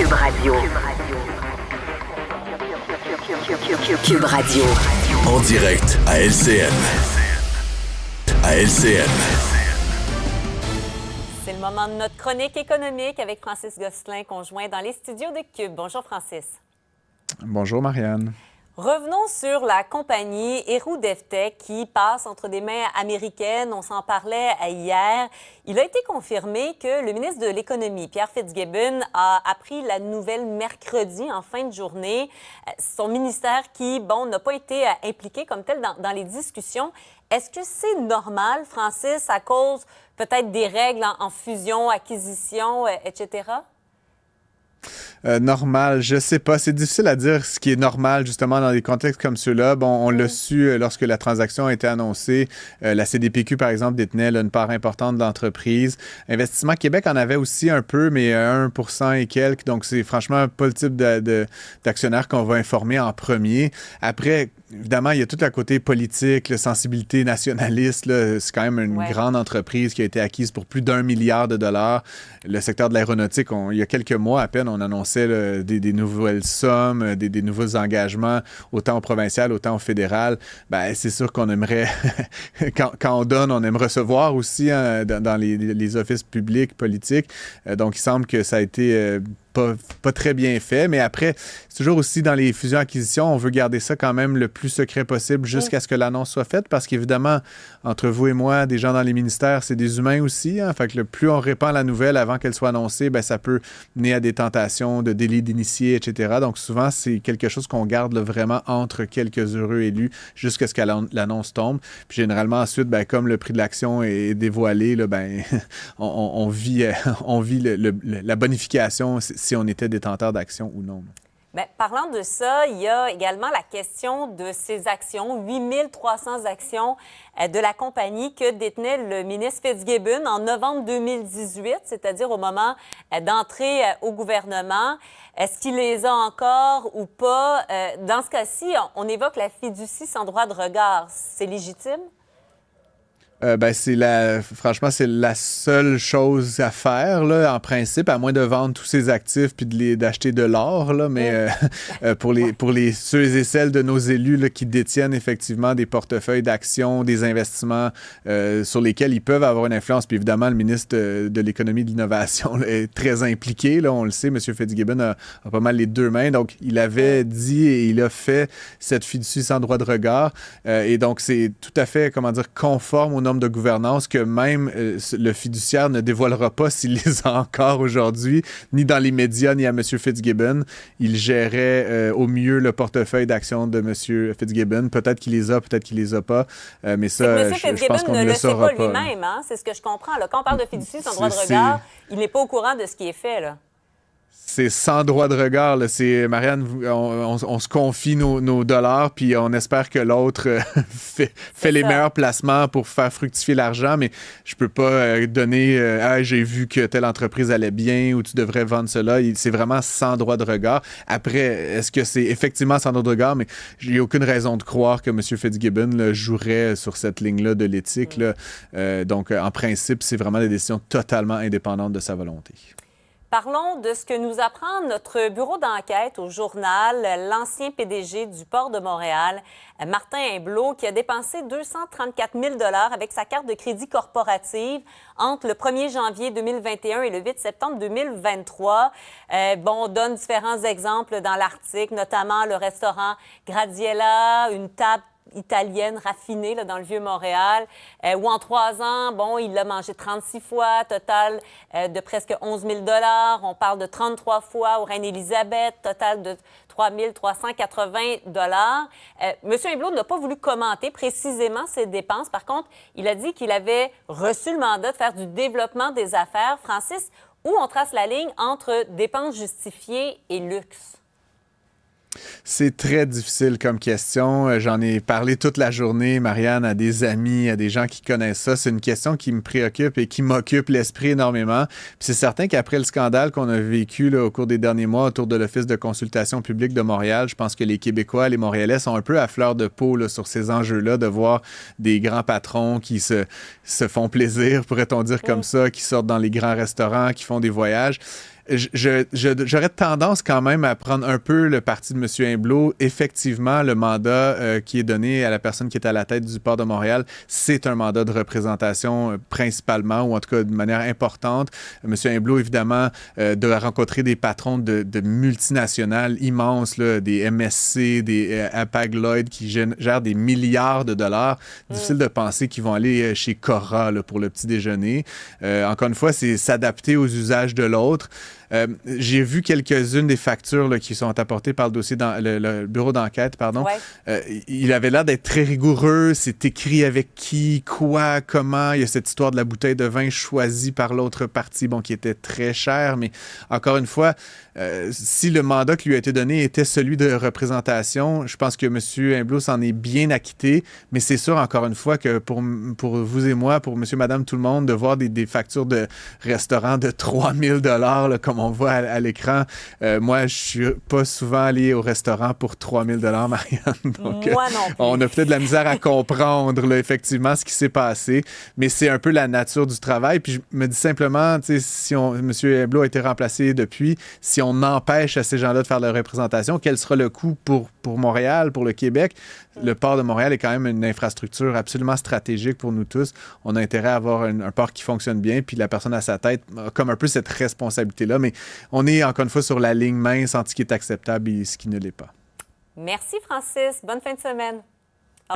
Cube Radio. Cube Radio. En direct à LCN. À LCN. C'est le moment de notre chronique économique avec Francis Gosselin, conjoint dans les studios de Cube. Bonjour Francis. Bonjour Marianne. Revenons sur la compagnie Héroux DevTech qui passe entre des mains américaines. On s'en parlait hier. Il a été confirmé que le ministre de l'Économie, Pierre Fitzgibbon, a appris la nouvelle mercredi en fin de journée. Son ministère qui, n'a pas été impliqué comme tel dans les discussions. Est-ce que c'est normal, Francis, à cause peut-être des règles en fusion, acquisition, etc.? Normal, je sais pas. C'est difficile à dire ce qui est normal, justement, dans des contextes comme ceux-là. Bon, on l'a su lorsque la transaction a été annoncée. La CDPQ, par exemple, détenait une part importante de l'entreprise. Investissement Québec en avait aussi un peu, mais 1% et quelques. Donc, c'est franchement pas le type d'actionnaire qu'on va informer en premier. Après, évidemment, il y a tout le côté politique, la sensibilité nationaliste. Là. C'est quand même une grande entreprise qui a été acquise pour plus d'1 milliard de dollars. Le secteur de l'aéronautique, il y a quelques mois à peine, on annonçait des nouvelles sommes, des nouveaux engagements, autant au provincial, autant au fédéral. Ben, c'est sûr qu'on aimerait, quand on donne, on aime recevoir aussi dans les offices publics, politiques. Donc, il semble que ça a été pas très bien fait, mais après, c'est toujours aussi dans les fusions-acquisitions, on veut garder ça quand même le plus secret possible jusqu'à ce que l'annonce soit faite, parce qu'évidemment, entre vous et moi, des gens dans les ministères, c'est des humains aussi, hein? Fait que le plus on répand la nouvelle avant qu'elle soit annoncée, ben ça peut mener à des tentations de délit d'initié, etc. Donc souvent, c'est quelque chose qu'on garde là, vraiment entre quelques heureux élus jusqu'à ce que l'annonce tombe. Puis généralement, ensuite, ben, comme le prix de l'action est dévoilé, là, ben, on vit la bonification si on était détenteur d'actions ou non. Bien, parlant de ça, il y a également la question de ces actions, 8300 actions de la compagnie que détenait le ministre Fitzgibbon en novembre 2018, c'est-à-dire au moment d'entrer au gouvernement. Est-ce qu'il les a encore ou pas? Dans ce cas-ci, on évoque la fiducie sans droit de regard. C'est légitime? Franchement, c'est la seule chose à faire, là, en principe, à moins de vendre tous ses actifs puis d'acheter de l'or, là, mais pour ceux et celles de nos élus là, qui détiennent effectivement des portefeuilles d'actions, des investissements sur lesquels ils peuvent avoir une influence. Puis évidemment, le ministre de l'Économie et de l'Innovation là, est très impliqué, là, on le sait, M. Fitzgibbon a pas mal les deux mains, donc il avait dit et il a fait cette fiducie sans droit de regard, et donc c'est tout à fait, conforme aux normes de gouvernance que même le fiduciaire ne dévoilera pas s'il les a encore aujourd'hui, ni dans les médias, ni à M. Fitzgibbon. Il gérait au mieux le portefeuille d'actions de M. Fitzgibbon. Peut-être qu'il les a, peut-être qu'il les a pas, mais ça, je pense qu'on ne le saura pas. M. Fitzgibbon ne le sait pas lui-même, hein? C'est ce que je comprends. Là. Quand on parle de fiducie sans droit de regard, il n'est pas au courant de ce qui est fait, là. C'est sans droit de regard. Là. C'est, Marianne, on se confie nos dollars, puis on espère que l'autre fait les meilleurs placements pour faire fructifier l'argent, mais je peux pas donner j'ai vu que telle entreprise allait bien ou tu devrais vendre cela. C'est vraiment sans droit de regard. Après, est-ce que c'est effectivement sans droit de regard? Mais j'ai aucune raison de croire que M. Fitzgibbon là, jouerait sur cette ligne-là de l'éthique. Là. Donc, en principe, c'est vraiment des décisions totalement indépendantes de sa volonté. Parlons de ce que nous apprend notre bureau d'enquête au journal, l'ancien PDG du Port de Montréal, Martin Imblot, qui a dépensé 234 000 $ avec sa carte de crédit corporative entre le 1er janvier 2021 et le 8 septembre 2023. On donne différents exemples dans l'article, notamment le restaurant Gradiella, une table italienne raffinée là, dans le Vieux-Montréal, où en 3 ans, il l'a mangé 36 fois, total de presque 11 000 $. On parle de 33 fois au Reine-Élisabeth, total de 3 380 $. Monsieur Imblot n'a pas voulu commenter précisément ces dépenses. Par contre, il a dit qu'il avait reçu le mandat de faire du développement des affaires. Francis, où on trace la ligne entre dépenses justifiées et luxe? C'est très difficile comme question. J'en ai parlé toute la journée, Marianne, à des amis, à des gens qui connaissent ça. C'est une question qui me préoccupe et qui m'occupe l'esprit énormément. Puis c'est certain qu'après le scandale qu'on a vécu là, au cours des derniers mois autour de l'Office de consultation publique de Montréal, je pense que les Québécois, les Montréalais sont un peu à fleur de peau là, sur ces enjeux-là, de voir des grands patrons qui se font plaisir, pourrait-on dire comme ça, qui sortent dans les grands restaurants, qui font des voyages. J'aurais tendance quand même à prendre un peu le parti de M. Imblot. Effectivement, le mandat qui est donné à la personne qui est à la tête du port de Montréal, c'est un mandat de représentation principalement, ou en tout cas de manière importante. M. Imblot, évidemment, doit rencontrer des patrons de multinationales immenses, là, des MSC, des Hapag-Lloyd qui gèrent des milliards de dollars. Difficile de penser qu'ils vont aller chez Cora là, pour le petit déjeuner. Encore une fois, c'est s'adapter aux usages de l'autre. J'ai vu quelques-unes des factures là, qui sont apportées par le dossier le bureau d'enquête, pardon. Ouais. Il avait l'air d'être très rigoureux. C'est écrit avec qui, quoi, comment. Il y a cette histoire de la bouteille de vin choisie par l'autre partie, bon, qui était très chère. Mais encore une fois, si le mandat qui lui a été donné était celui de représentation, je pense que M. Imblot s'en est bien acquitté. Mais c'est sûr, encore une fois, que pour vous et moi, pour monsieur, madame, tout le monde, de voir des factures de restaurants de 3 000 $, comme on voit à l'écran. Moi, je suis pas souvent allé au restaurant pour 3 000 $, Marianne. Donc, moi non plus. On a peut-être de la misère à comprendre là, effectivement ce qui s'est passé, mais c'est un peu la nature du travail. Puis je me dis simplement, si M. Imblot a été remplacé depuis, si on empêche à ces gens-là de faire leur représentation, quel sera le coût pour Montréal, pour le Québec? Le port de Montréal est quand même une infrastructure absolument stratégique pour nous tous. On a intérêt à avoir un port qui fonctionne bien, puis la personne à sa tête a comme un peu cette responsabilité-là. Mais on est encore une fois sur la ligne mince entre ce qui est acceptable et ce qui ne l'est pas. Merci, Francis. Bonne fin de semaine.